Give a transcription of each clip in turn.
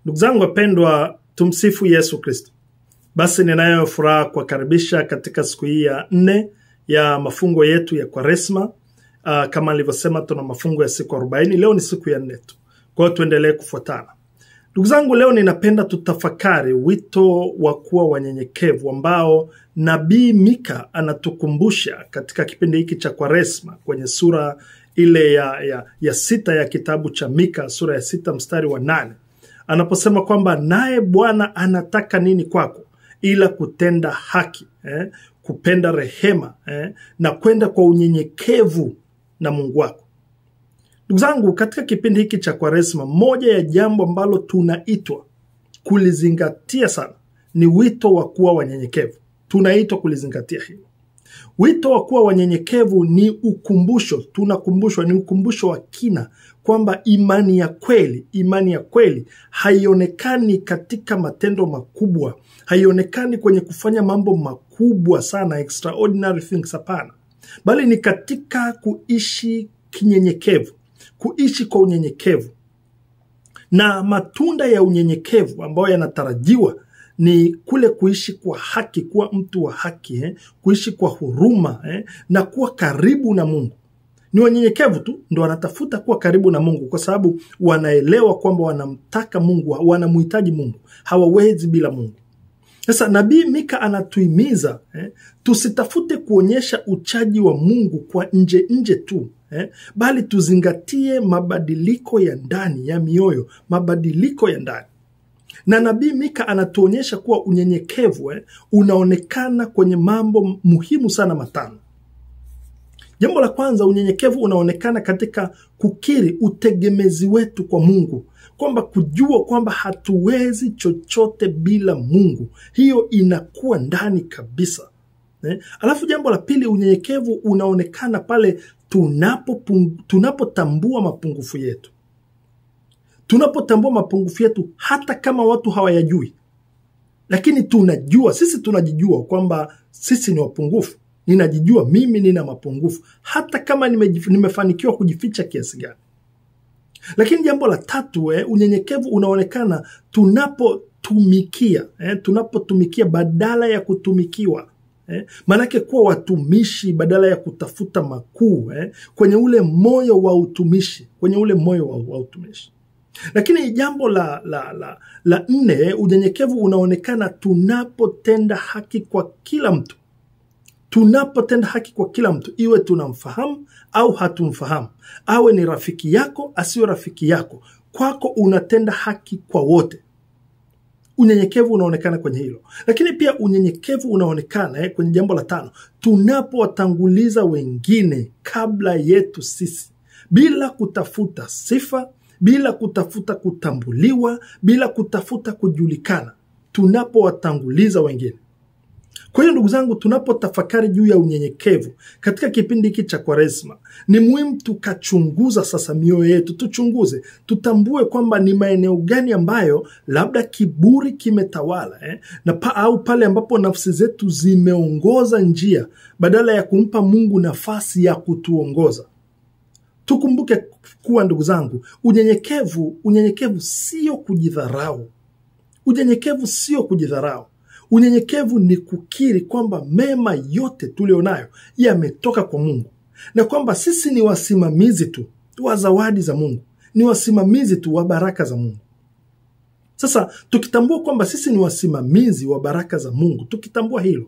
Ndugu zangu wapendwa, tumsifu Yesu Kristo. Basi ninayo furaha kuwakaribisha katika siku hii ya 4 ya mafungo yetu ya Kwaresma. Kama nilivyosema, tuna mafungo ya siku 40. Leo ni siku ya 4 tu. Kwa hiyo tuendelee kufuatana. Ndugu zangu, leo ninapenda tutafakari wito wa kuwa wanyenyekevu ambao Nabii Mika anatukumbusha katika kipindi hiki cha Kwaresma kwenye sura ile ya 6 ya kitabu cha Mika, sura ya 6 mstari wa 8. Anaposema kwamba naye Bwana anataka nini kwako ila kutenda haki, kupenda rehema, na kwenda kwa unyenyekevu na Mungu wako. Ndugu zangu, katika kipindi hiki cha Kwaresma, moja ya jambo ambalo tunaitwa kulizingatia sana ni wito wa kuwa wanyenyekevu. Tunaitwa kulizingatia hilo. Wito wa kuwa wanyenyekevu ni ukumbusho, tunakumbushwa, ni ukumbusho wa kina kwamba imani ya kweli haionekani katika matendo makubwa, haionekani kwenye kufanya mambo makubwa sana, extraordinary things, hapana, bali ni katika kuishi kinyenyekevu, kuishi kwa unyenyekevu. Na matunda ya unyenyekevu ambayo yanatarajiwa ni kule kuishi kwa haki, kuwa mtu wa haki, kuishi kwa huruma, na kuwa karibu na Mungu. Ni wanyenyekevu tu ndio wanatafuta kuwa karibu na Mungu, kwa sababu wanaelewa kwamba wanamtaka Mungu, wanamhitaji Mungu, hawawezi bila Mungu. Sasa Nabii Mika anatuhimiza tusitafute kuonyesha uchaji wa Mungu kwa nje tu, bali tuzingatie mabadiliko ya ndani ya mioyo, mabadiliko ya ndani. Na Nabii Mika anatuonyesha kuwa unyenyekevu unaonekana kwenye mambo muhimu sana matano. Jambo la kwanza, unyenyekevu unaonekana katika kukiri utegemezi wetu kwa Mungu, kwamba kujua kwamba hatuwezi chochote bila Mungu. Hiyo inakuwa ndani kabisa. Alafu jambo la pili, unyenyekevu unaonekana pale tunapotambua mapungufu yetu. Tunapotambua mapungufu yetu hata kama watu hawayajui, lakini tunajua, sisi tunajijua kwamba sisi ni wapungufu. Ninajijua mimi nina mapungufu hata kama nimefanikiwa kujificha kiasi gani. Lakini jambo la tatu, unyenyekevu unaonekana tunapotumikia badala ya kutumikiwa. Manake kuwa watumishi badala ya kutafuta makuu, kwenye ule moyo wa utumishi, Lakini jambo la 4, unyenyekevu unaonekana tunapotenda haki kwa kila mtu. Tunapotenda haki kwa kila mtu, iwe tunamfahamu au hatumfahamu, awe ni rafiki yako asiwe rafiki yako, kwako unatenda haki kwa wote. Unyenyekevu unaonekana kwenye hilo. Lakini pia unyenyekevu unaonekana kwenye jambo la 5, tunapowatanguliza wengine kabla yetu sisi, bila kutafuta sifa, bila kutafuta kutambuliwa, bila kutafuta kujulikana, tunapowatanguliza wengine. Kwa hiyo ndugu zangu, tunapotafakari juu ya unyenyekevu katika kipindi hiki cha Kwaresma, ni muhimu tukachunguza sasa mioyo yetu, tuchunguze, tutambue kwamba ni maeneo gani ambayo labda kiburi kimetawala, au pale ambapo nafsi zetu zimeongoza njia badala ya kumpa Mungu nafasi ya kutuongoza. Tukumbuke kuwa ndugu zangu, unyenyekevu sio kujidharau. Unyenyekevu sio kujidharau. Unyenyekevu ni kukiri kwamba mema yote tulionayo yametoka kwa Mungu, na kwamba sisi ni wasimamizi tu wa zawadi za Mungu, ni wasimamizi tu wa baraka za Mungu. Sasa tukitambua kwamba sisi ni wasimamizi wa baraka za Mungu, tukitambua hilo,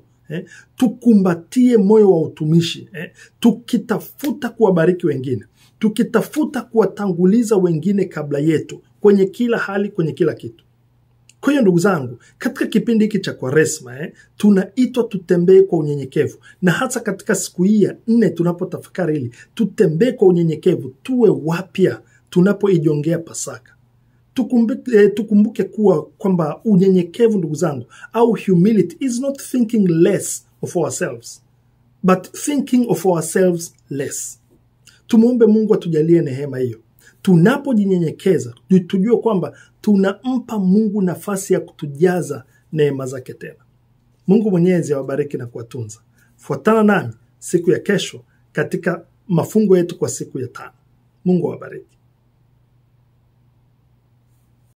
tukumbatie moyo wa utumishi, tukitafuta kuwabariki wengine, tukitafuta kuwatanguliza wengine kabla yetu kwenye kila hali, kwenye kila kitu. Kwa hiyo ndugu zangu, katika kipindi hiki cha Kwaresma, tunaitwa tutembee kwa unyenyekevu, na hasa katika siku hii ya 4 tunapotafakari hili, tutembee kwa unyenyekevu, tuwe wapya tunapoijongea Pasaka. Tukumbuke kwamba unyenyekevu ndugu zangu, au humility, is not thinking less of ourselves, but thinking of ourselves less. Tumuombe Mungu atujalie neema hiyo. Tunapojinyenyekeza, tujue kwamba tunampa Mungu nafasi ya kutujaza neema zake tena. Mungu Mwenyezi awabariki na kuwatunza. Fuatana nami siku ya kesho katika mafungo yetu kwa siku ya 5. Mungu awabariki.